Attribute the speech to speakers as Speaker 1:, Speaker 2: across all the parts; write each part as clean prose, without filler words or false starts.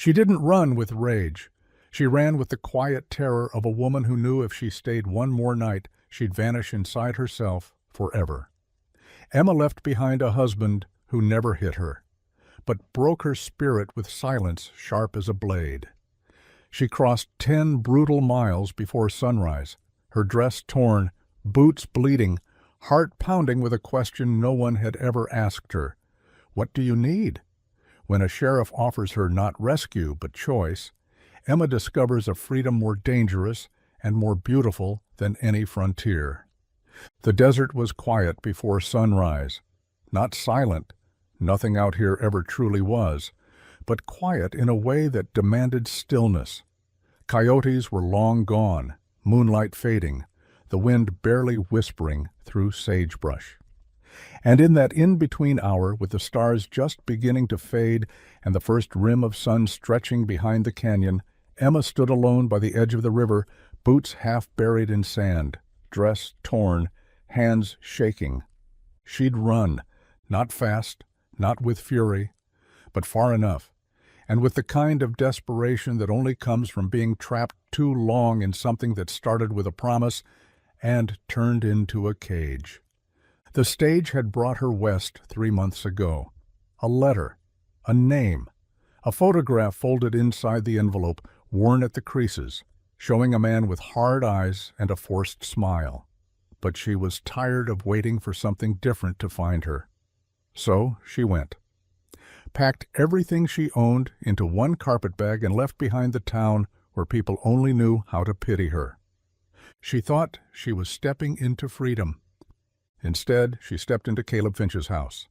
Speaker 1: She didn't run with rage. She ran with the quiet terror of a woman who knew if she stayed one more night, she'd vanish inside herself forever. Emma left behind a husband who never hit her, but broke her spirit with silence sharp as a blade. She crossed 10 brutal miles before sunrise, her dress torn, boots bleeding, heart pounding with a question no one had ever asked her. What do you need? When a sheriff offers her not rescue but choice, Emma discovers a freedom more dangerous and more beautiful than any frontier. The desert was quiet before sunrise, not silent, nothing out here ever truly was, but quiet in a way that demanded stillness. Coyotes were long gone, moonlight fading, the wind barely whispering through sagebrush. And in that in-between hour, with the stars just beginning to fade and the first rim of sun stretching behind the canyon, Emma stood alone by the edge of the river, boots half buried in sand, dress torn, hands shaking. She'd run, not fast, not with fury, but far enough, and with the kind of desperation that only comes from being trapped too long in something that started with a promise and turned into a cage. The stage had brought her west 3 months ago. A letter, a name, a photograph folded inside the envelope, worn at the creases, showing a man with hard eyes and a forced smile. But she was tired of waiting for something different to find her. So she went, packed everything she owned into one carpetbag and left behind the town where people only knew how to pity her. She thought she was stepping into freedom. Instead, she stepped into Caleb Finch's house.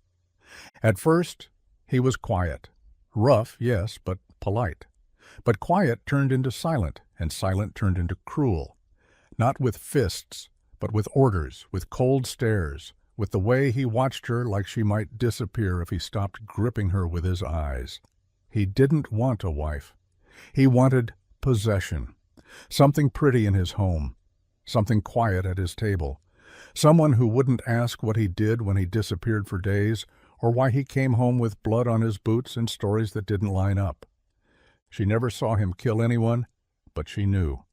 Speaker 1: At first, he was quiet. Rough, yes, but polite. But quiet turned into silent, and silent turned into cruel. Not with fists, but with orders, with cold stares, with the way he watched her like she might disappear if he stopped gripping her with his eyes. He didn't want a wife. He wanted possession. Something pretty in his home. Something quiet at his table. Someone who wouldn't ask what he did when he disappeared for days, or why he came home with blood on his boots and stories that didn't line up. She never saw him kill anyone, but she knew.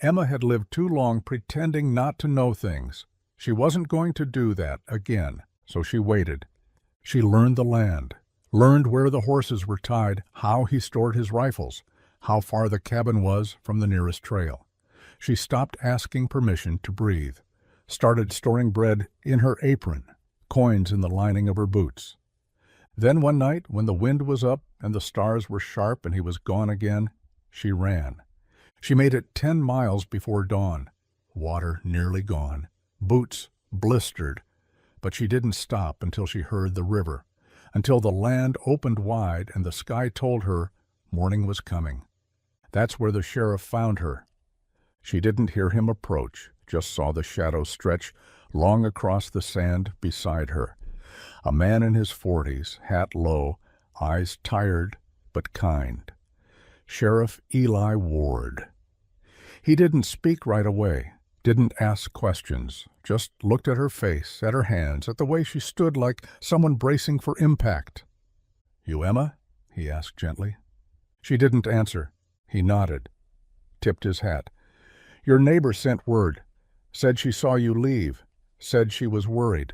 Speaker 1: Emma had lived too long pretending not to know things. She wasn't going to do that again, so she waited. She learned the land, learned where the horses were tied, how he stored his rifles, how far the cabin was from the nearest trail. She stopped asking permission to breathe, started storing bread in her apron, coins in the lining of her boots. Then one night, when the wind was up and the stars were sharp and he was gone again, she ran. She made it 10 miles before dawn, water nearly gone, boots blistered, but she didn't stop until she heard the river, until the land opened wide and the sky told her morning was coming. That's where the sheriff found her. She didn't hear him approach, just saw the shadow stretch long across the sand beside her. A man in his 40s, hat low, eyes tired but kind. Sheriff Eli Ward. He didn't speak right away, didn't ask questions, just looked at her face, at her hands, at the way she stood like someone bracing for impact. "You Emma?" he asked gently. She didn't answer. He nodded, tipped his hat. "Your neighbor sent word, said she saw you leave, said she was worried."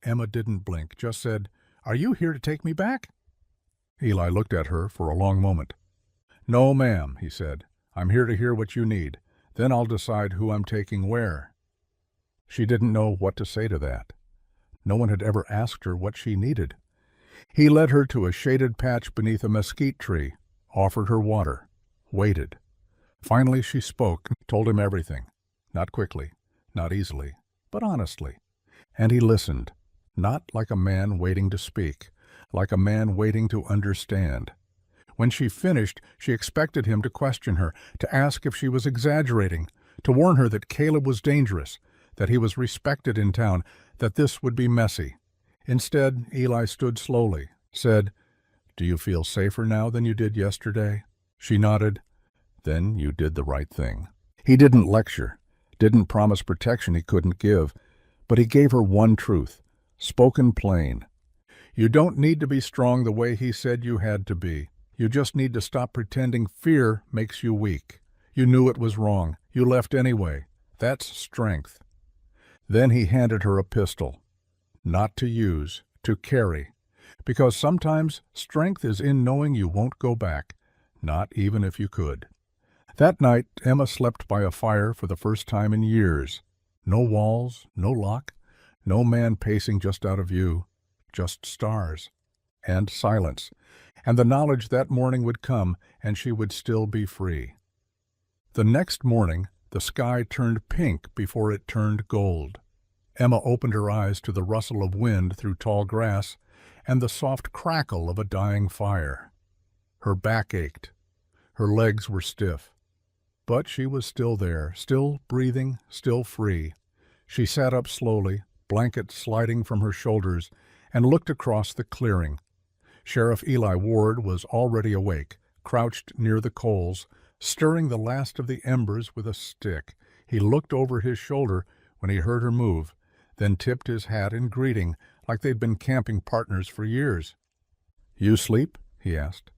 Speaker 1: Emma didn't blink, just said, "Are you here to take me back?" Eli looked at her for a long moment. "No, ma'am," he said. "I'm here to hear what you need. Then I'll decide who I'm taking where." She didn't know what to say to that. No one had ever asked her what she needed. He led her to a shaded patch beneath a mesquite tree, offered her water, waited. Finally she spoke, told him everything. Not quickly, not easily, but honestly. And he listened, not like a man waiting to speak, like a man waiting to understand. When she finished, she expected him to question her, to ask if she was exaggerating, to warn her that Caleb was dangerous, that he was respected in town, that this would be messy. Instead, Eli stood slowly, said, "Do you feel safer now than you did yesterday?" She nodded. "Then you did the right thing." He didn't lecture, didn't promise protection he couldn't give, but he gave her one truth, spoken plain. You don't need to be strong the way he said you had to be. You just need to stop pretending fear makes you weak. You knew it was wrong. You left anyway. That's strength." Then he handed her a pistol. Not to use, to carry. Because sometimes strength is in knowing you won't go back, not even if you could. That night, Emma slept by a fire for the first time in years. No walls, no lock, no man pacing just out of view, just stars. And silence, and the knowledge that morning would come and she would still be free. The next morning, the sky turned pink before it turned gold. Emma opened her eyes to the rustle of wind through tall grass and the soft crackle of a dying fire. Her back ached. Her legs were stiff. But she was still there, still breathing, still free. She sat up slowly, blanket sliding from her shoulders, and looked across the clearing. Sheriff Eli Ward was already awake, crouched near the coals, stirring the last of the embers with a stick. He looked over his shoulder when he heard her move, then tipped his hat in greeting like they'd been camping partners for years. "You sleep?" he asked.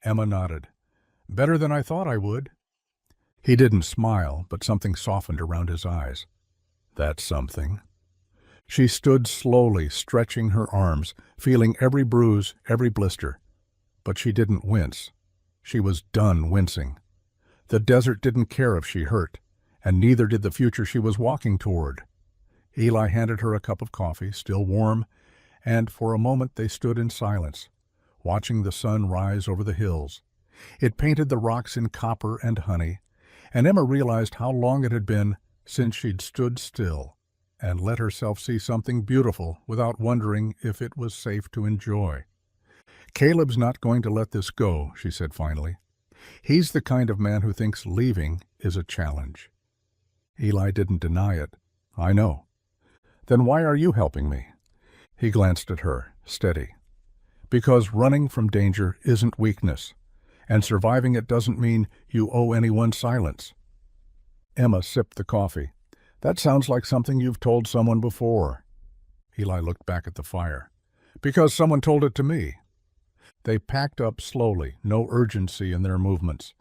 Speaker 1: Emma nodded. "Better than I thought I would." He didn't smile, but something softened around his eyes. "That's something." She stood slowly, stretching her arms, feeling every bruise, every blister. But she didn't wince. She was done wincing. The desert didn't care if she hurt, and neither did the future she was walking toward. Eli handed her a cup of coffee, still warm, and for a moment they stood in silence, watching the sun rise over the hills. It painted the rocks in copper and honey, and Emma realized how long it had been since she'd stood still and let herself see something beautiful without wondering if it was safe to enjoy. "Caleb's not going to let this go," she said finally. "He's the kind of man who thinks leaving is a challenge." Eli didn't deny it. "I know." "Then why are you helping me?" He glanced at her, steady. "Because running from danger isn't weakness, and surviving it doesn't mean you owe anyone silence." Emma sipped the coffee. "That sounds like something you've told someone before." Eli looked back at the fire. "Because someone told it to me." They packed up slowly, no urgency in their movements.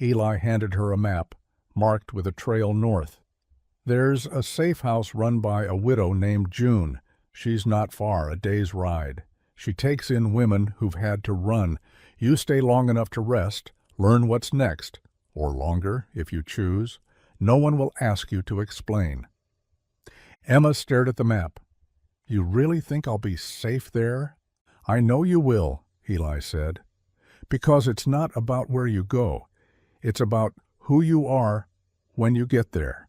Speaker 1: Eli handed her a map, marked with a trail north. "There's a safe house run by a widow named June. She's not far, a day's ride. She takes in women who've had to run. You stay long enough to rest, learn what's next, or longer if you choose. No one will ask you to explain." Emma stared at the map. "You really think I'll be safe there?" "I know you will," Eli said. "Because it's not about where you go. It's about who you are when you get there."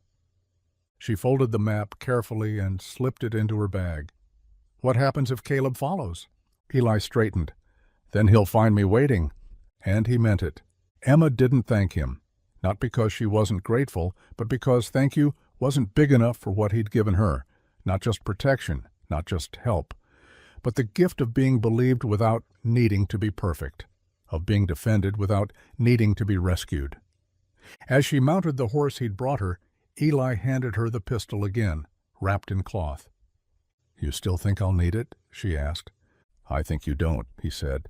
Speaker 1: She folded the map carefully and slipped it into her bag. "What happens if Caleb follows?" Eli straightened. "Then he'll find me waiting." And he meant it. Emma didn't thank him. Not because she wasn't grateful, but because thank you wasn't big enough for what he'd given her. Not just protection, not just help, but the gift of being believed without needing to be perfect, of being defended without needing to be rescued. As she mounted the horse he'd brought her, Eli handed her the pistol again, wrapped in cloth. "You still think I'll need it?" she asked. "I think you don't," he said.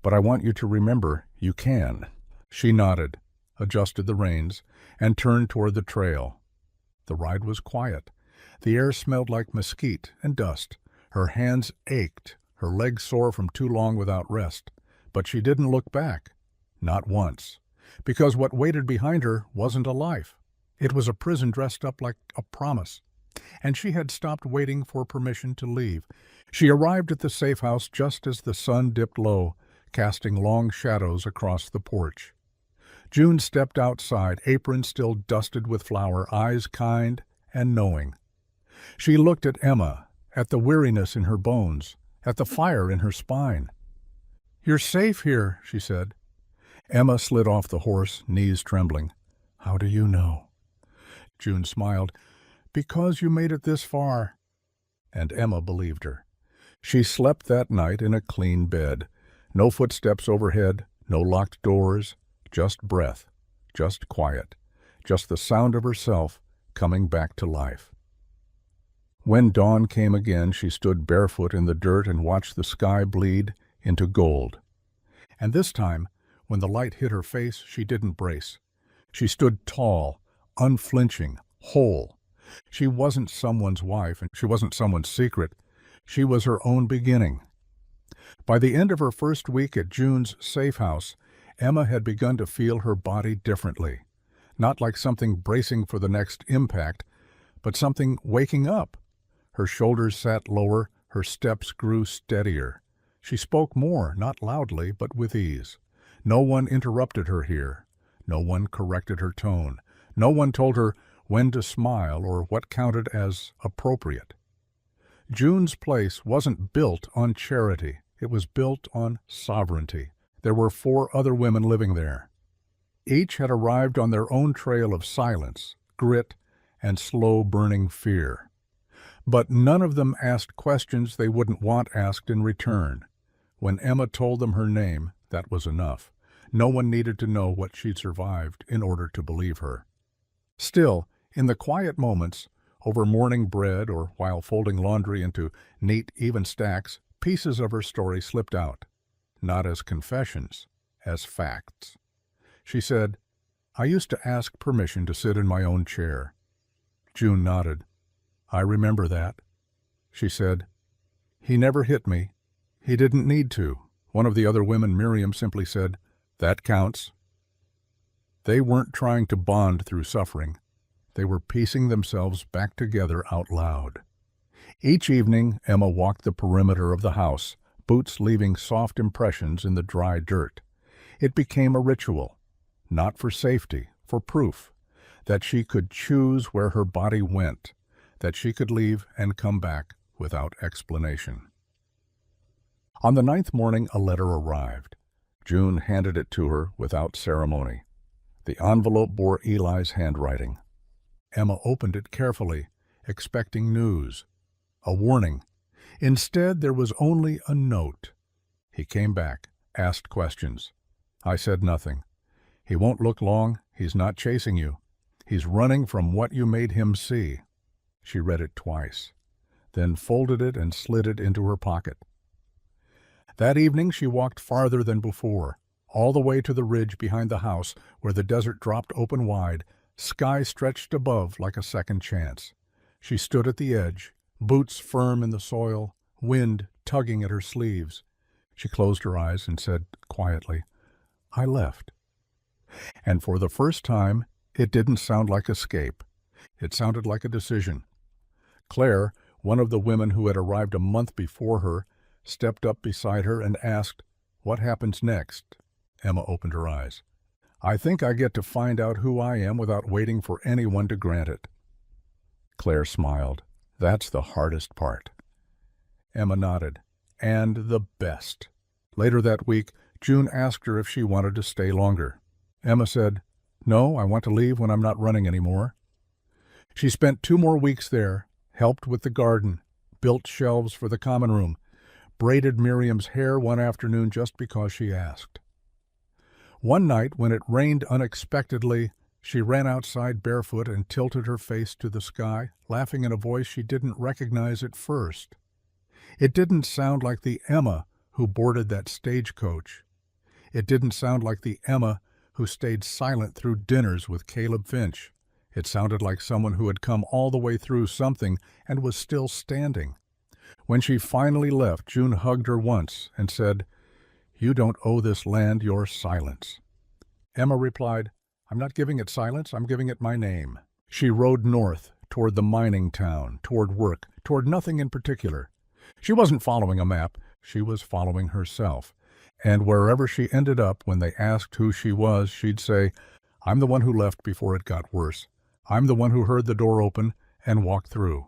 Speaker 1: "But I want you to remember you can." She nodded, adjusted the reins, and turned toward the trail. The ride was quiet. The air smelled like mesquite and dust. Her hands ached, her legs sore from too long without rest. But she didn't look back. Not once. Because what waited behind her wasn't a life. It was a prison dressed up like a promise. And she had stopped waiting for permission to leave. She arrived at the safe house just as the sun dipped low, casting long shadows across the porch. June stepped outside, apron still dusted with flour, eyes kind and knowing. She looked at Emma, at the weariness in her bones, at the fire in her spine. "You're safe here," she said. Emma slid off the horse, knees trembling. "How do you know?" June smiled. "Because you made it this far." And Emma believed her. She slept that night in a clean bed. No footsteps overhead, no locked doors, just breath, just quiet, just the sound of herself coming back to life. When dawn came again, she stood barefoot in the dirt and watched the sky bleed into gold. And this time, when the light hit her face, she didn't brace. She stood tall, unflinching, whole. She wasn't someone's wife, and she wasn't someone's secret. She was her own beginning. By the end of her first week at June's safe house, Emma had begun to feel her body differently. Not like something bracing for the next impact, but something waking up. Her shoulders sat lower, her steps grew steadier. She spoke more, not loudly, but with ease. No one interrupted her here. No one corrected her tone. No one told her when to smile or what counted as appropriate. June's place wasn't built on charity. It was built on sovereignty. There were 4 other women living there. Each had arrived on their own trail of silence, grit, and slow-burning fear. But none of them asked questions they wouldn't want asked in return. When Emma told them her name, that was enough. No one needed to know what she'd survived in order to believe her. Still, in the quiet moments, over morning bread or while folding laundry into neat, even stacks, pieces of her story slipped out, not as confessions, as facts. She said, "I used to ask permission to sit in my own chair." June nodded. "I remember that." She said, "He never hit me. He didn't need to." One of the other women, Miriam, simply said, "That counts." They weren't trying to bond through suffering. They were piecing themselves back together out loud. Each evening, Emma walked the perimeter of the house, boots leaving soft impressions in the dry dirt. It became a ritual, not for safety, for proof, that she could choose where her body went, that she could leave and come back without explanation. On the 9th morning, a letter arrived. June handed it to her without ceremony. The envelope bore Eli's handwriting. Emma opened it carefully, expecting news, a warning. Instead, there was only a note. He came back, asked questions. I said nothing. He won't look long. He's not chasing you. He's running from what you made him see. She read it twice, then folded it and slid it into her pocket. That evening she walked farther than before, all the way to the ridge behind the house where the desert dropped open wide, sky stretched above like a second chance. She stood at the edge, boots firm in the soil, wind tugging at her sleeves. She closed her eyes and said quietly, "I left." And for the first time, it didn't sound like escape. It sounded like a decision. Claire, one of the women who had arrived a month before her, stepped up beside her and asked, "What happens next?" Emma opened her eyes. "I think I get to find out who I am without waiting for anyone to grant it." Claire smiled. "That's the hardest part." Emma nodded. "And the best." Later that week, June asked her if she wanted to stay longer. Emma said, "No, I want to leave when I'm not running anymore." She spent 2 more weeks there, helped with the garden, built shelves for the common room, braided Miriam's hair one afternoon just because she asked. One night, when it rained unexpectedly, she ran outside barefoot and tilted her face to the sky, laughing in a voice she didn't recognize at first. It didn't sound like the Emma who boarded that stagecoach. It didn't sound like the Emma who stayed silent through dinners with Caleb Finch. It sounded like someone who had come all the way through something and was still standing. When she finally left, June hugged her once and said, "You don't owe this land your silence." Emma replied, "I'm not giving it silence, I'm giving it my name." She rode north, toward the mining town, toward work, toward nothing in particular. She wasn't following a map, she was following herself. And wherever she ended up, when they asked who she was, she'd say, "I'm the one who left before it got worse. I'm the one who heard the door open and walked through.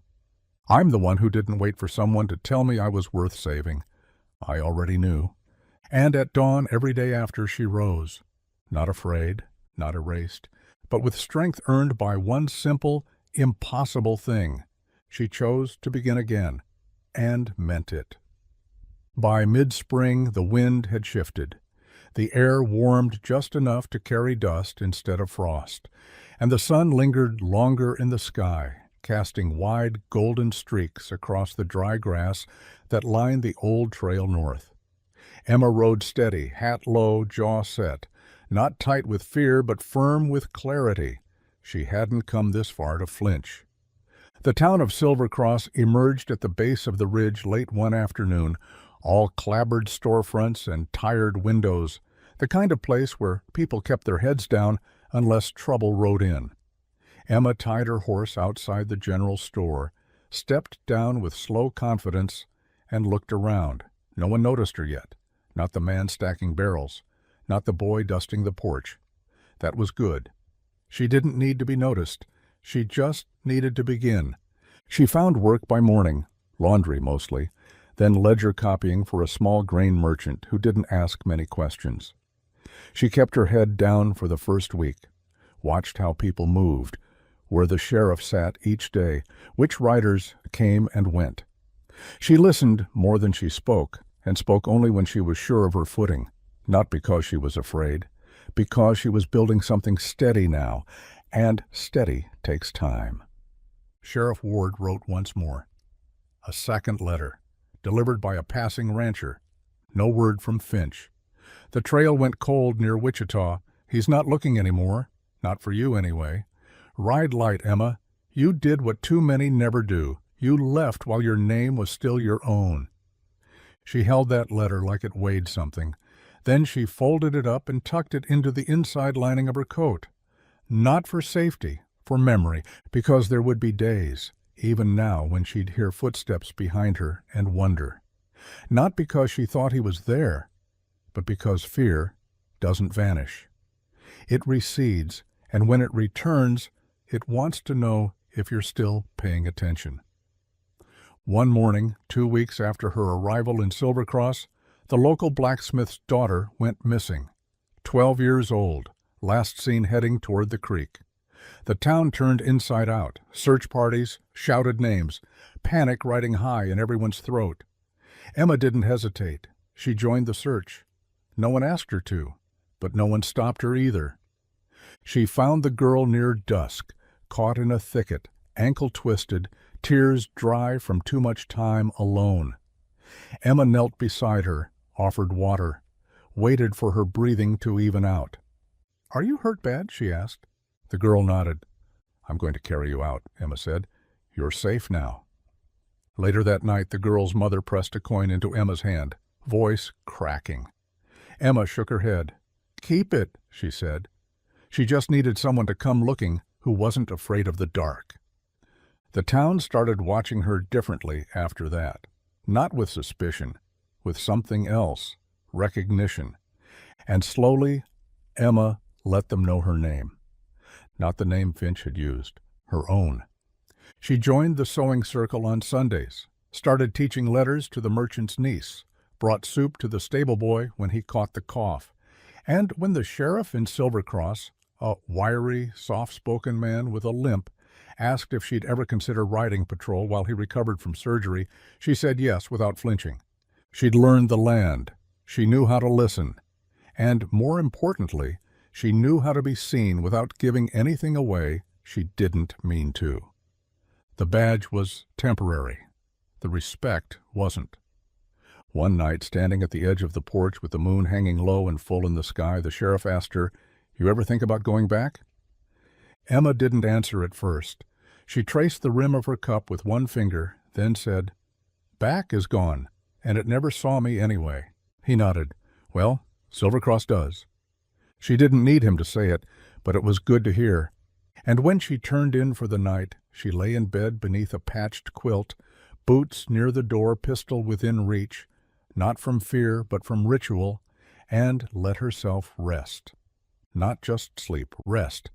Speaker 1: I'm the one who didn't wait for someone to tell me I was worth saving. I already knew." And at dawn every day after, she rose, not afraid, not erased, but with strength earned by one simple, impossible thing. She chose to begin again, and meant it. By mid-spring, the wind had shifted. The air warmed just enough to carry dust instead of frost, and the sun lingered longer in the sky, casting wide golden streaks across the dry grass that lined the old trail north. Emma rode steady, hat low, jaw set, not tight with fear, but firm with clarity. She hadn't come this far to flinch. The town of Silver Cross emerged at the base of the ridge late one afternoon, all clapboard storefronts and tired windows, the kind of place where people kept their heads down unless trouble rode in. Emma tied her horse outside the general store, stepped down with slow confidence, and looked around. No one noticed her yet. Not the man stacking barrels, not the boy dusting the porch. That was good. She didn't need to be noticed. She just needed to begin. She found work by morning, laundry mostly, then ledger copying for a small grain merchant who didn't ask many questions. She kept her head down for the first week, watched how people moved, where the sheriff sat each day, which riders came and went. She listened more than she spoke, and spoke only when she was sure of her footing, not because she was afraid, because she was building something steady now, and steady takes time. Sheriff Ward wrote once more. A second letter, delivered by a passing rancher. No word from Finch. The trail went cold near Wichita. He's not looking anymore. Not for you, anyway. Ride light, Emma. You did what too many never do. You left while your name was still your own. She held that letter like it weighed something. Then she folded it up and tucked it into the inside lining of her coat. Not for safety, for memory, because there would be days, even now, when she'd hear footsteps behind her and wonder. Not because she thought he was there, but because fear doesn't vanish. It recedes, and when it returns, it wants to know if you're still paying attention. One morning, 2 weeks after her arrival in Silver Cross, the local blacksmith's daughter went missing. 12 years old, last seen heading toward the creek. The town turned inside out. Search parties, shouted names, panic riding high in everyone's throat. Emma didn't hesitate. She joined the search. No one asked her to, but no one stopped her either. She found the girl near dusk, caught in a thicket, ankle twisted, tears dry from too much time alone. Emma knelt beside her, offered water, waited for her breathing to even out. "Are you hurt bad?" she asked. The girl nodded. "I'm going to carry you out," Emma said. "You're safe now." Later that night, the girl's mother pressed a coin into Emma's hand, voice cracking. Emma shook her head. "Keep it," she said. She just needed someone to come looking who wasn't afraid of the dark. The town started watching her differently after that. Not with suspicion, with something else, recognition. And slowly, Emma let them know her name. Not the name Finch had used, her own. She joined the sewing circle on Sundays, started teaching letters to the merchant's niece, brought soup to the stable boy when he caught the cough. And when the sheriff in Silver Cross, a wiry, soft-spoken man with a limp, asked if she'd ever consider riding patrol while he recovered from surgery, she said yes without flinching. She'd learned the land. She knew how to listen. And more importantly, she knew how to be seen without giving anything away she didn't mean to. The badge was temporary. The respect wasn't. One night, standing at the edge of the porch with the moon hanging low and full in the sky, the sheriff asked her, "You ever think about going back?" Emma didn't answer at first. She traced the rim of her cup with one finger, then said, "Back is gone, and it never saw me anyway." He nodded. "Well, Silver Cross does." She didn't need him to say it, but it was good to hear. And when she turned in for the night, she lay in bed beneath a patched quilt, boots near the door, pistol within reach, not from fear but from ritual, and let herself rest. Not just sleep, rest,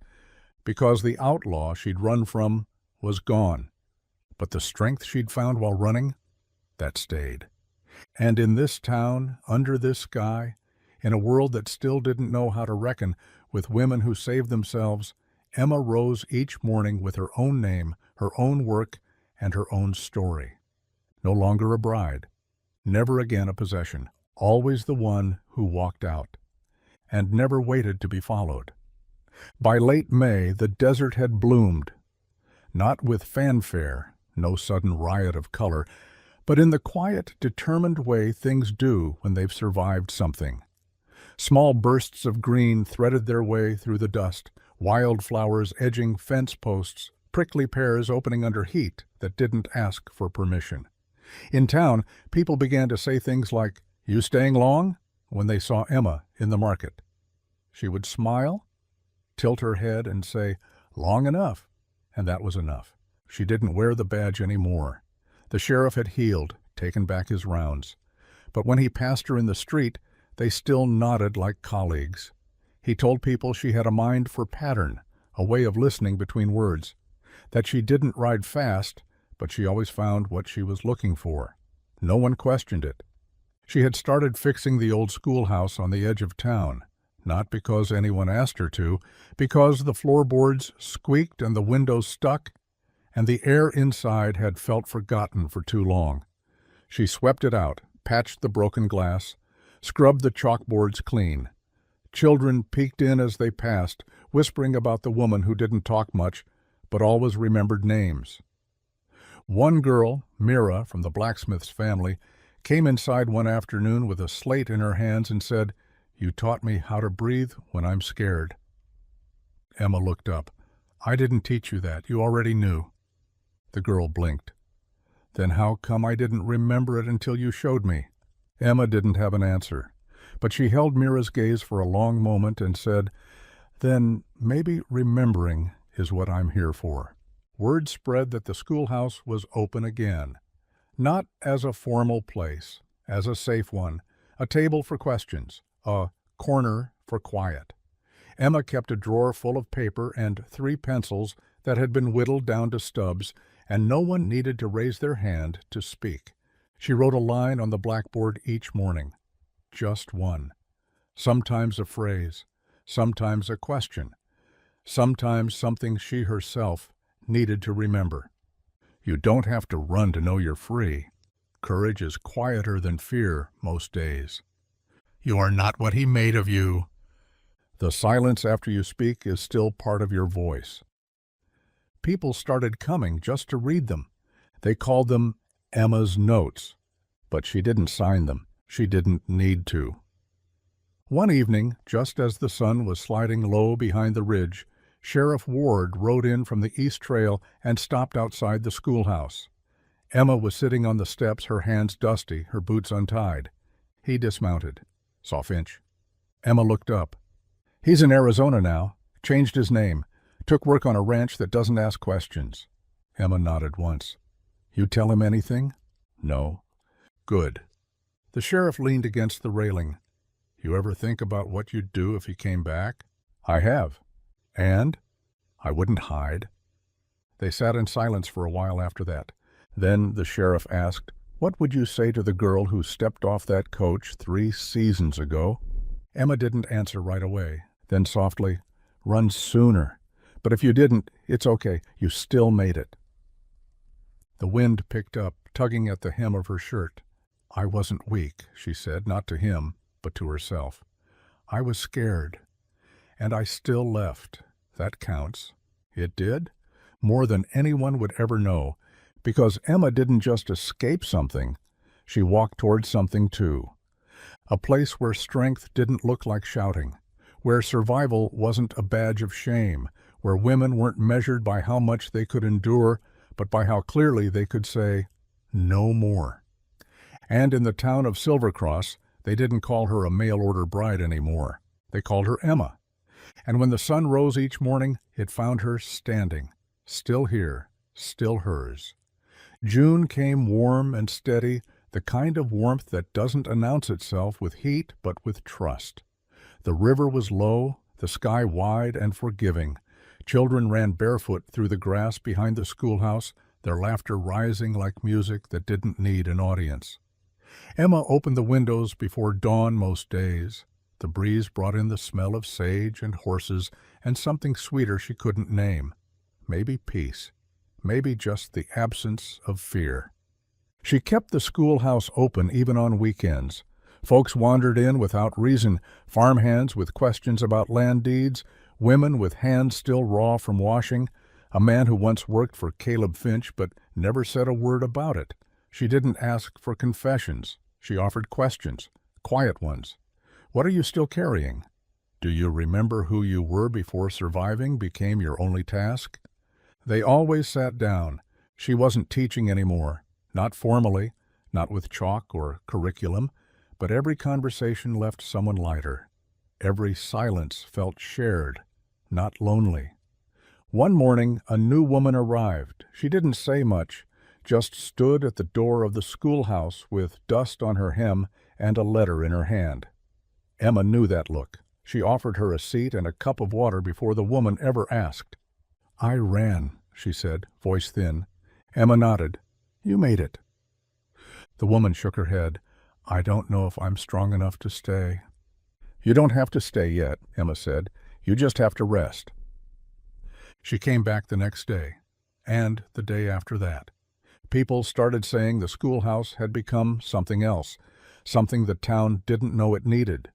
Speaker 1: because the outlaw she'd run from was gone. But the strength she'd found while running, that stayed. And in this town, under this sky, in a world that still didn't know how to reckon with women who saved themselves, Emma rose each morning with her own name, her own work, and her own story. No longer a bride, never again a possession, always the one who walked out, and never waited to be followed. By late May, the desert had bloomed, not with fanfare, no sudden riot of color, but in the quiet, determined way things do when they've survived something. Small bursts of green threaded their way through the dust, wildflowers edging fence posts, prickly pears opening under heat that didn't ask for permission. In town, people began to say things like, "You staying long?" when they saw Emma in the market. She would smile, tilt her head, and say, "Long enough," and that was enough. She didn't wear the badge anymore. The sheriff had healed, taken back his rounds. But when he passed her in the street, they still nodded like colleagues. He told people she had a mind for pattern, a way of listening between words, that she didn't ride fast, but she always found what she was looking for. No one questioned it. She had started fixing the old schoolhouse on the edge of town, not because anyone asked her to, because the floorboards squeaked and the windows stuck, and the air inside had felt forgotten for too long. She swept it out, patched the broken glass, scrubbed the chalkboards clean. Children peeked in as they passed, whispering about the woman who didn't talk much, but always remembered names. One girl, Mira, from the blacksmith's family, came inside one afternoon with a slate in her hands and said, "You taught me how to breathe when I'm scared." Emma looked up. "I didn't teach you that. You already knew." The girl blinked. "Then how come I didn't remember it until you showed me?" Emma didn't have an answer, but she held Mira's gaze for a long moment and said, "Then maybe remembering is what I'm here for." Word spread that the schoolhouse was open again, not as a formal place, as a safe one, a table for questions, a corner for quiet. Emma kept a drawer full of paper and 3 pencils that had been whittled down to stubs, and no one needed to raise their hand to speak. She wrote a line on the blackboard each morning, just one. Sometimes a phrase, sometimes a question, sometimes something she herself needed to remember. You don't have to run to know you're free. Courage is quieter than fear most days. You are not what he made of you. The silence after you speak is still part of your voice. People started coming just to read them. They called them Emma's notes, but she didn't sign them. She didn't need to. One evening, just as the sun was sliding low behind the ridge, Sheriff Ward rode in from the East Trail and stopped outside the schoolhouse. Emma was sitting on the steps, her hands dusty, her boots untied. He dismounted. "Saw Finch." Emma looked up. "He's in Arizona now. Changed his name. Took work on a ranch that doesn't ask questions." Emma nodded once. "You tell him anything?" "No." "Good." The sheriff leaned against the railing. "You ever think about what you'd do if he came back?" "I have." "And?" "I wouldn't hide." They sat in silence for a while after that. Then the sheriff asked, "What would you say to the girl who stepped off that coach 3 seasons ago?" Emma didn't answer right away. Then softly, "Run sooner. But if you didn't, it's okay. You still made it." The wind picked up, tugging at the hem of her shirt. "I wasn't weak," she said, not to him, but to herself. "I was scared. And I still left. That counts." It did? More than anyone would ever know, because Emma didn't just escape something. She walked towards something too. A place where strength didn't look like shouting, where survival wasn't a badge of shame, where women weren't measured by how much they could endure, but by how clearly they could say, "No more." And in the town of Silver Cross, they didn't call her a mail-order bride anymore. They called her Emma. And when the sun rose each morning, it found her standing, still here, still hers. June came warm and steady, the kind of warmth that doesn't announce itself with heat but with trust. The river was low, the sky wide and forgiving. Children ran barefoot through the grass behind the schoolhouse, their laughter rising like music that didn't need an audience. Emma opened the windows before dawn most days. The breeze brought in the smell of sage and horses and something sweeter she couldn't name. Maybe peace. Maybe just the absence of fear. She kept the schoolhouse open even on weekends. Folks wandered in without reason, farmhands with questions about land deeds, women with hands still raw from washing, a man who once worked for Caleb Finch but never said a word about it. She didn't ask for confessions. She offered questions, quiet ones. What are you still carrying? Do you remember who you were before surviving became your only task? They always sat down. She wasn't teaching anymore, not formally, not with chalk or curriculum, but every conversation left someone lighter. Every silence felt shared, not lonely. One morning, a new woman arrived. She didn't say much, just stood at the door of the schoolhouse with dust on her hem and a letter in her hand. Emma knew that look. She offered her a seat and a cup of water before the woman ever asked. "I ran," she said, voice thin. Emma nodded. "You made it." The woman shook her head. "I don't know if I'm strong enough to stay." "You don't have to stay yet," Emma said. "You just have to rest." She came back the next day, and the day after that. People started saying the schoolhouse had become something else, something the town didn't know it needed.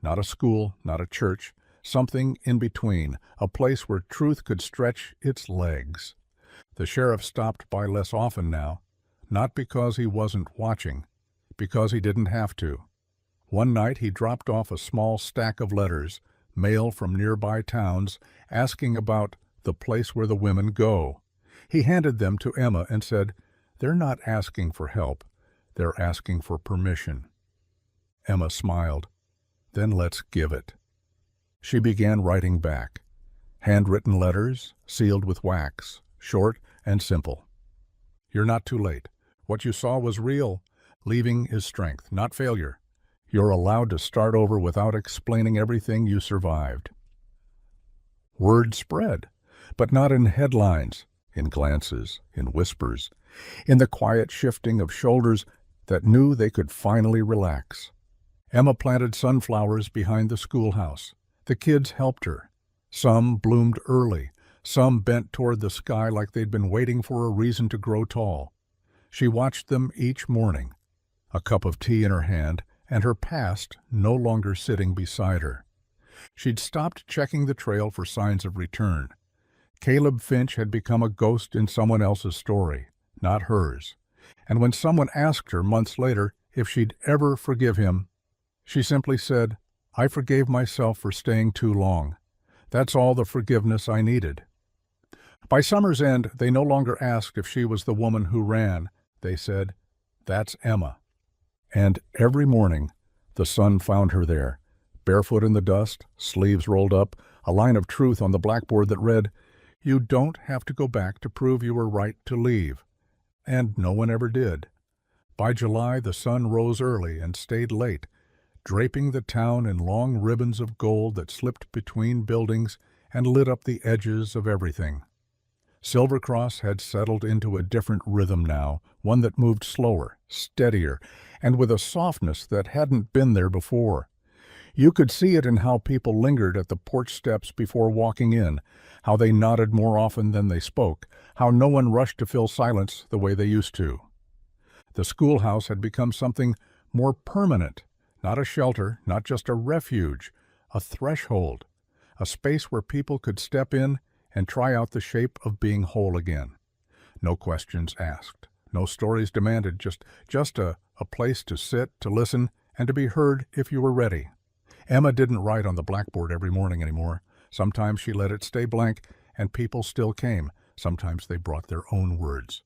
Speaker 1: Not a school, not a church, something in between, a place where truth could stretch its legs. The sheriff stopped by less often now, not because he wasn't watching, because he didn't have to. One night he dropped off a small stack of letters, mail from nearby towns, asking about the place where the women go. He handed them to Emma and said, "They're not asking for help, they're asking for permission." Emma smiled. "Then let's give it." She began writing back. Handwritten letters, sealed with wax, short and simple. "You're not too late. What you saw was real. Leaving is strength, not failure. You're allowed to start over without explaining everything you survived." Word spread, but not in headlines, in glances, in whispers, in the quiet shifting of shoulders that knew they could finally relax. Emma planted sunflowers behind the schoolhouse. The kids helped her. Some bloomed early, some bent toward the sky like they'd been waiting for a reason to grow tall. She watched them each morning, a cup of tea in her hand, and her past no longer sitting beside her. She'd stopped checking the trail for signs of return. Caleb Finch had become a ghost in someone else's story, not hers. And when someone asked her months later if she'd ever forgive him, she simply said, "I forgave myself for staying too long. That's all the forgiveness I needed." By summer's end, they no longer asked if she was the woman who ran. They said, "That's Emma." And every morning, the sun found her there, barefoot in the dust, sleeves rolled up, a line of truth on the blackboard that read, "You don't have to go back to prove you were right to leave." And no one ever did. By July, the sun rose early and stayed late, draping the town in long ribbons of gold that slipped between buildings and lit up the edges of everything. Silver Cross had settled into a different rhythm now, one that moved slower, steadier, and with a softness that hadn't been there before. You could see it in how people lingered at the porch steps before walking in, how they nodded more often than they spoke, how no one rushed to fill silence the way they used to. The schoolhouse had become something more permanent, not a shelter, not just a refuge, a threshold, a space where people could step in and try out the shape of being whole again. No questions asked, no stories demanded, just a place to sit, to listen, and to be heard if you were ready. Emma didn't write on the blackboard every morning anymore. Sometimes she let it stay blank, and people still came. Sometimes they brought their own words.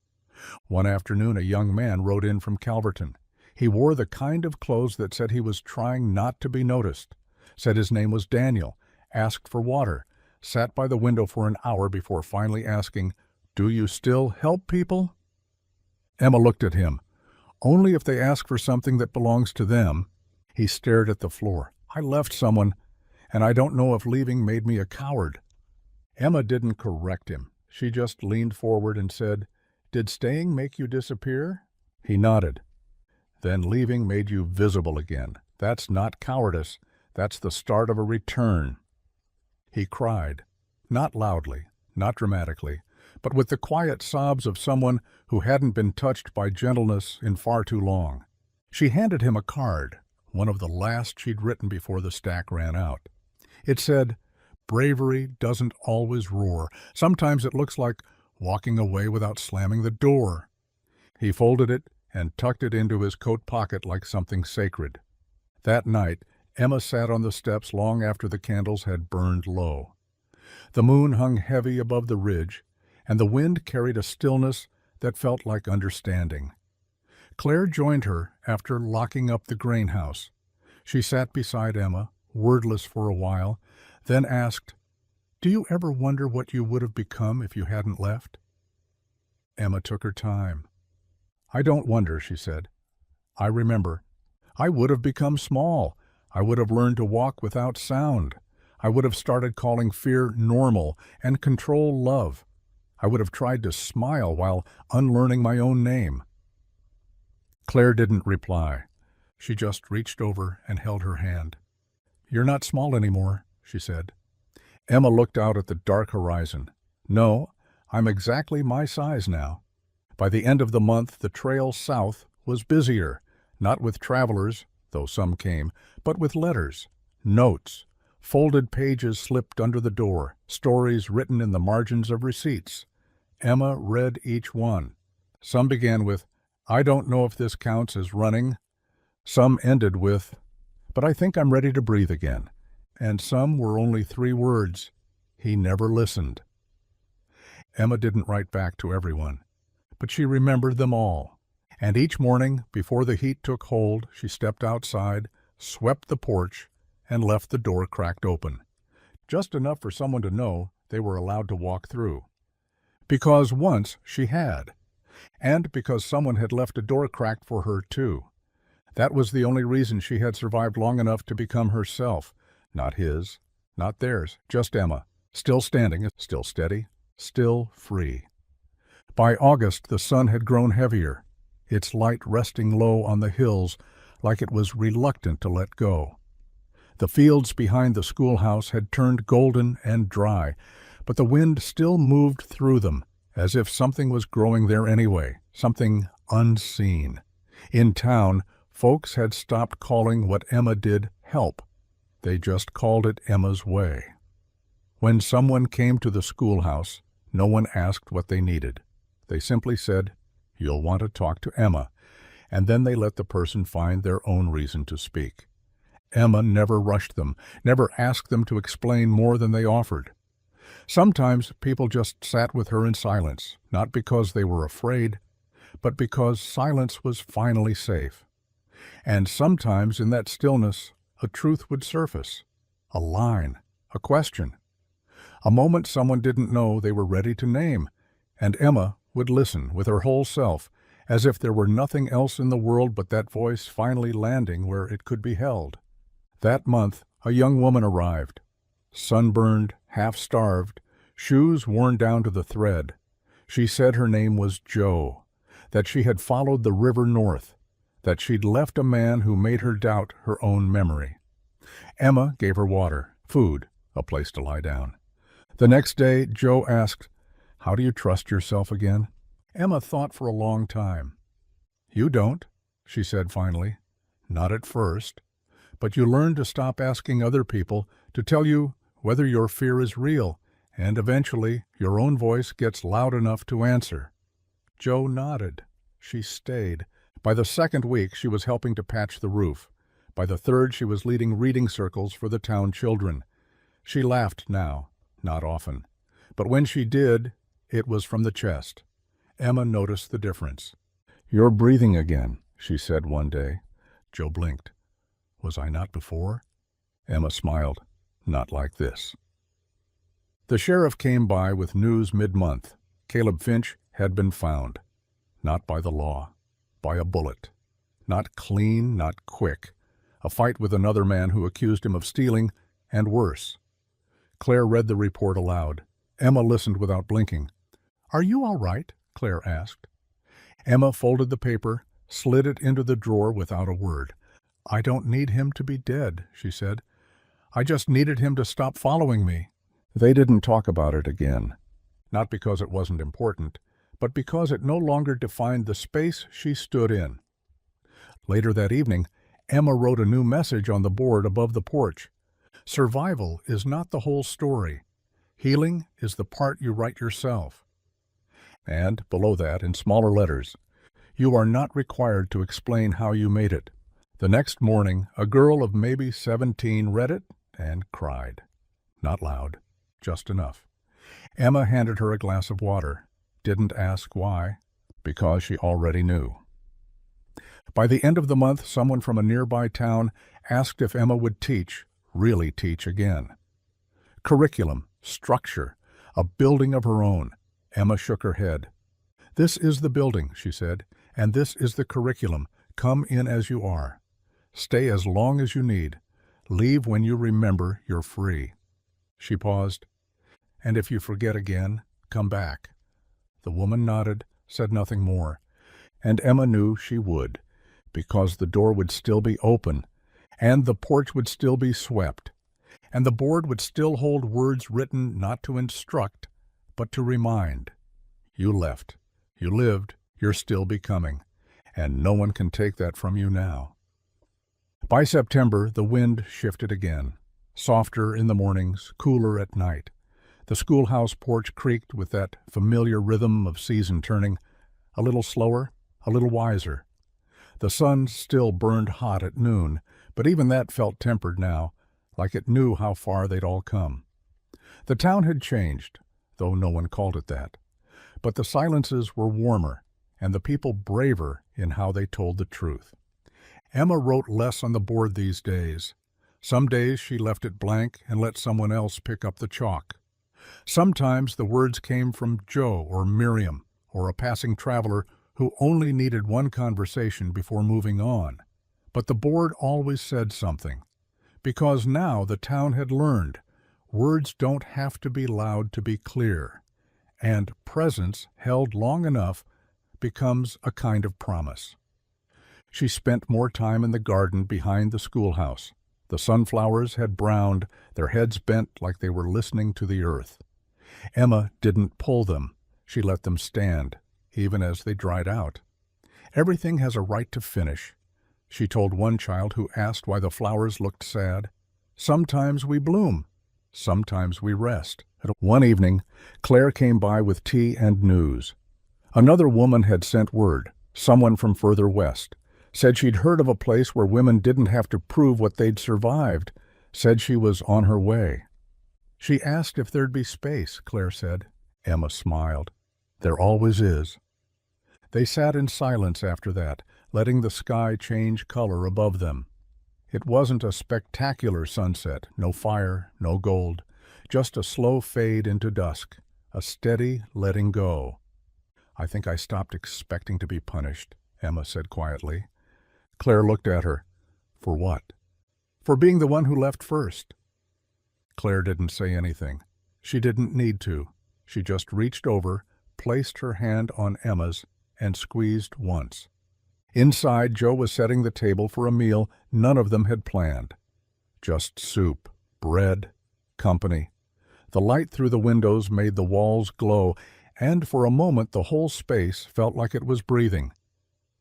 Speaker 1: One afternoon, a young man rode in from Calverton. He wore the kind of clothes that said he was trying not to be noticed, said his name was Daniel, asked for water, sat by the window for an hour before finally asking, "Do you still help people?" Emma looked at him. "Only if they ask for something that belongs to them." He stared at the floor. "I left someone, and I don't know if leaving made me a coward." Emma didn't correct him. She just leaned forward and said, "Did staying make you disappear?" He nodded. "Then leaving made you visible again. That's not cowardice. That's the start of a return." He cried, not loudly, not dramatically, but with the quiet sobs of someone who hadn't been touched by gentleness in far too long. She handed him a card, one of the last she'd written before the stack ran out. It said, "Bravery doesn't always roar. Sometimes it looks like walking away without slamming the door." He folded it and tucked it into his coat pocket like something sacred. That night, Emma sat on the steps long after the candles had burned low. The moon hung heavy above the ridge, and the wind carried a stillness that felt like understanding. Claire joined her after locking up the grain house. She sat beside Emma, wordless for a while, then asked, "Do you ever wonder what you would have become if you hadn't left?" Emma took her time. "I don't wonder," she said. "I remember. I would have become small. I would have learned to walk without sound. I would have started calling fear normal and control love. I would have tried to smile while unlearning my own name." Claire didn't reply. She just reached over and held her hand. "You're not small anymore," she said. Emma looked out at the dark horizon. "No, I'm exactly my size now." By the end of the month, the trail south was busier, not with travelers, though some came, but with letters, notes, folded pages slipped under the door, stories written in the margins of receipts. Emma read each one. Some began with, "I don't know if this counts as running." Some ended with, "But I think I'm ready to breathe again." And some were only 3 words, "He never listened." Emma didn't write back to everyone, but she remembered them all. And each morning, before the heat took hold, she stepped outside, swept the porch, and left the door cracked open, just enough for someone to know they were allowed to walk through. Because once she had, and because someone had left a door cracked for her too. That was the only reason she had survived long enough to become herself, not his, not theirs, just Emma, still standing, still steady, still free. By August, the sun had grown heavier, its light resting low on the hills like it was reluctant to let go. The fields behind the schoolhouse had turned golden and dry, but the wind still moved through them, as if something was growing there anyway, something unseen. In town, folks had stopped calling what Emma did help. They just called it Emma's way. When someone came to the schoolhouse, no one asked what they needed. They simply said, "You'll want to talk to Emma," and then they let the person find their own reason to speak. Emma never rushed them, never asked them to explain more than they offered. Sometimes people just sat with her in silence, not because they were afraid, but because silence was finally safe. And sometimes in that stillness, a truth would surface, a line, a question, a moment someone didn't know they were ready to name, and Emma would listen with her whole self, as if there were nothing else in the world but that voice finally landing where it could be held. That month, a young woman arrived, sunburned, half-starved, shoes worn down to the thread. She said her name was Jo, that she had followed the river north, that she'd left a man who made her doubt her own memory. Emma gave her water, food, a place to lie down. The next day, Jo asked, "How do you trust yourself again?" Emma thought for a long time. "You don't," she said finally. "Not at first. But you learn to stop asking other people to tell you whether your fear is real, and eventually your own voice gets loud enough to answer." Jo nodded. She stayed. By the 2nd week, she was helping to patch the roof. By the 3rd, she was leading reading circles for the town children. She laughed now, not often. But when she did, it was from the chest. Emma noticed the difference. "You're breathing again," she said one day. Jo blinked. "Was I not before?" Emma smiled. "Not like this." The sheriff came by with news mid-month. Caleb Finch had been found. Not by the law. By a bullet. Not clean, not quick. A fight with another man who accused him of stealing, and worse. Claire read the report aloud. Emma listened without blinking. "Are you all right?" Claire asked. Emma folded the paper, slid it into the drawer without a word. "I don't need him to be dead," she said. "I just needed him to stop following me." They didn't talk about it again. Not because it wasn't important, but because it no longer defined the space she stood in. Later that evening, Emma wrote a new message on the board above the porch. "Survival is not the whole story. Healing is the part you write yourself." And below that, in smaller letters, You are not required to explain how you made it. The next morning, a girl of maybe 17 read it and cried. Not loud, just enough. Emma handed her a glass of water. Didn't ask why, because she already knew. By the end of the month, someone from a nearby town asked if Emma would teach, really teach again. Curriculum, structure, a building of her own. Emma shook her head. This is the building, she said, and this is the curriculum. Come in as you are. Stay as long as you need. Leave when you remember you're free. She paused. And if you forget again, come back. The woman nodded, said nothing more, and Emma knew she would, because the door would still be open, and the porch would still be swept, and the board would still hold words written not to instruct, but to remind. You left, you lived, you're still becoming, and no one can take that from you now. By September, the wind shifted again, softer in the mornings, cooler at night. The schoolhouse porch creaked with that familiar rhythm of season turning, a little slower, a little wiser. The sun still burned hot at noon, but even that felt tempered now, like it knew how far they'd all come. The town had changed, though no one called it that. But the silences were warmer, and the people braver in how they told the truth. Emma wrote less on the board these days. Some days she left it blank and let someone else pick up the chalk. Sometimes the words came from Joe or Miriam or a passing traveler who only needed one conversation before moving on. But the board always said something, because now the town had learned words don't have to be loud to be clear, and presence held long enough becomes a kind of promise. She spent more time in the garden behind the schoolhouse. The sunflowers had browned, their heads bent like they were listening to the earth. Emma didn't pull them. She let them stand, even as they dried out. Everything has a right to finish, she told one child who asked why the flowers looked sad. Sometimes we bloom, sometimes we rest. One evening, Claire came by with tea and news. Another woman had sent word, someone from further west. Said she'd heard of a place where women didn't have to prove what they'd survived. Said she was on her way. She asked if there'd be space, Claire said. Emma smiled. There always is. They sat in silence after that, letting the sky change color above them. It wasn't a spectacular sunset, no fire, no gold, just a slow fade into dusk, a steady letting go. I think I stopped expecting to be punished, Emma said quietly. Claire looked at her. For what? For being the one who left first. Claire didn't say anything. She didn't need to. She just reached over, placed her hand on Emma's, and squeezed once. Inside, Joe was setting the table for a meal none of them had planned. Just soup, bread, company. The light through the windows made the walls glow, and for a moment the whole space felt like it was breathing.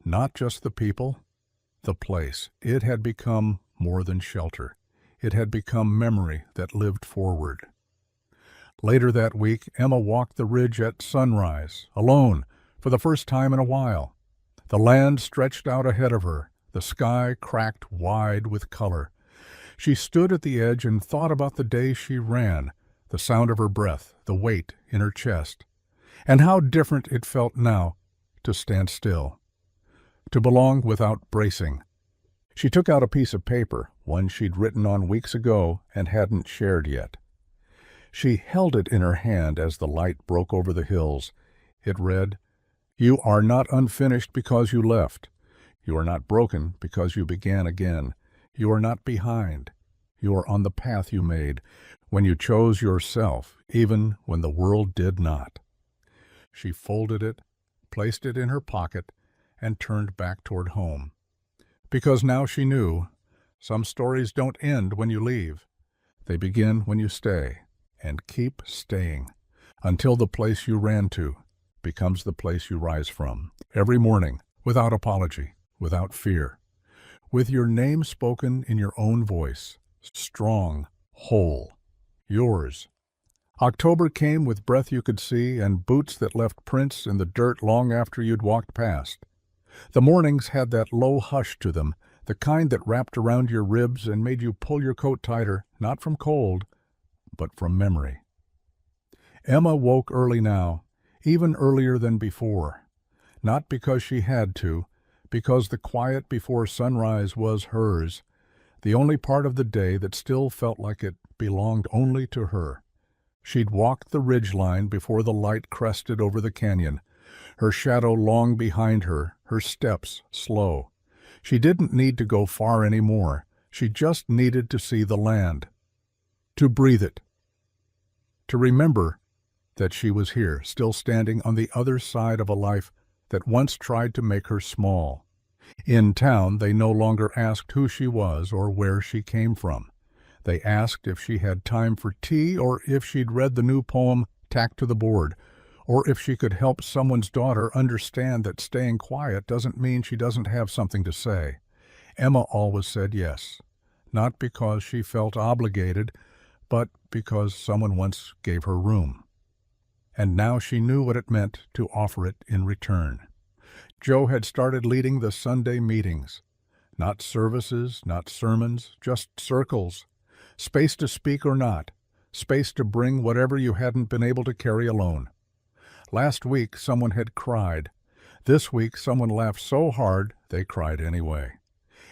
Speaker 1: Not just the people, the place. It had become more than shelter. It had become memory that lived forward. Later that week, Emma walked the ridge at sunrise, alone, for the first time in a while. The land stretched out ahead of her, the sky cracked wide with color. She stood at the edge and thought about the day she ran, the sound of her breath, the weight in her chest, and how different it felt now to stand still, to belong without bracing. She took out a piece of paper, one she'd written on weeks ago and hadn't shared yet. She held it in her hand as the light broke over the hills. It read, "You are not unfinished because you left. You are not broken because you began again. You are not behind. You are on the path you made when you chose yourself, even when the world did not." She folded it, placed it in her pocket, and turned back toward home. Because now she knew, some stories don't end when you leave. They begin when you stay, and keep staying, until the place you ran to becomes the place you rise from. Every morning, without apology, without fear, with your name spoken in your own voice, strong, whole, yours. October came with breath you could see and boots that left prints in the dirt long after you'd walked past. The mornings had that low hush to them, the kind that wrapped around your ribs and made you pull your coat tighter, not from cold, but from memory. Emma woke early now, even earlier than before. Not because she had to, because the quiet before sunrise was hers, the only part of the day that still felt like it belonged only to her. She'd walked the ridge line before the light crested over the canyon, her shadow long behind her, her steps slow. She didn't need to go far anymore. She just needed to see the land, to breathe it, to remember that she was here, still standing on the other side of a life that once tried to make her small. In town, they no longer asked who she was or where she came from. They asked if she had time for tea, or if she'd read the new poem tacked to the board, or if she could help someone's daughter understand that staying quiet doesn't mean she doesn't have something to say. Emma always said yes, not because she felt obligated, but because someone once gave her room. And now she knew what it meant to offer it in return. Joe had started leading the Sunday meetings. Not services, not sermons, just circles. Space to speak or not. Space to bring whatever you hadn't been able to carry alone. Last week someone had cried. This week someone laughed so hard they cried anyway.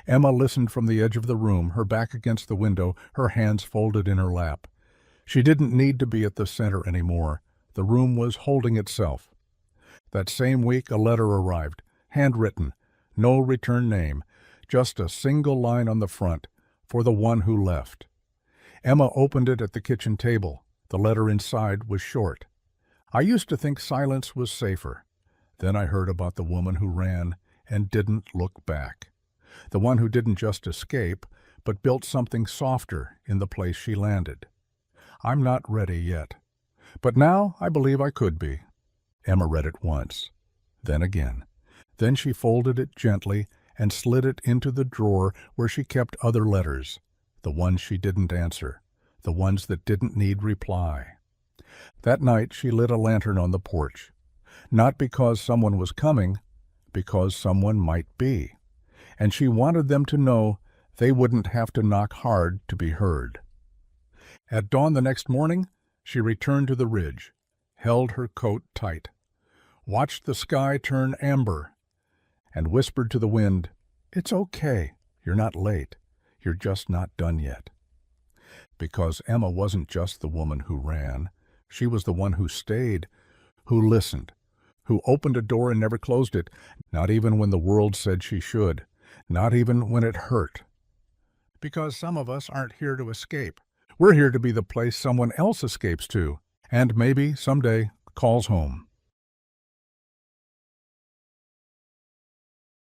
Speaker 1: Emma listened from the edge of the room, her back against the window, her hands folded in her lap. She didn't need to be at the center anymore. The room was holding itself. That same week a letter arrived, handwritten, no return name, just a single line on the front, for the one who left. Emma opened it at the kitchen table. The letter inside was short. I used to think silence was safer. Then I heard about the woman who ran and didn't look back. The one who didn't just escape, but built something softer in the place she landed. I'm not ready yet. But now I believe I could be. Emma read it once, then again. Then she folded it gently and slid it into the drawer where she kept other letters, the ones she didn't answer, the ones that didn't need reply. That night she lit a lantern on the porch, not because someone was coming, because someone might be, and she wanted them to know they wouldn't have to knock hard to be heard. At dawn the next morning, she returned to the ridge, held her coat tight, watched the sky turn amber, and whispered to the wind, "It's okay. You're not late. You're just not done yet." Because Emma wasn't just the woman who ran. She was the one who stayed, who listened, who opened a door and never closed it, not even when the world said she should, not even when it hurt. Because some of us aren't here to escape. We're here to be the place someone else escapes to, and maybe someday calls home.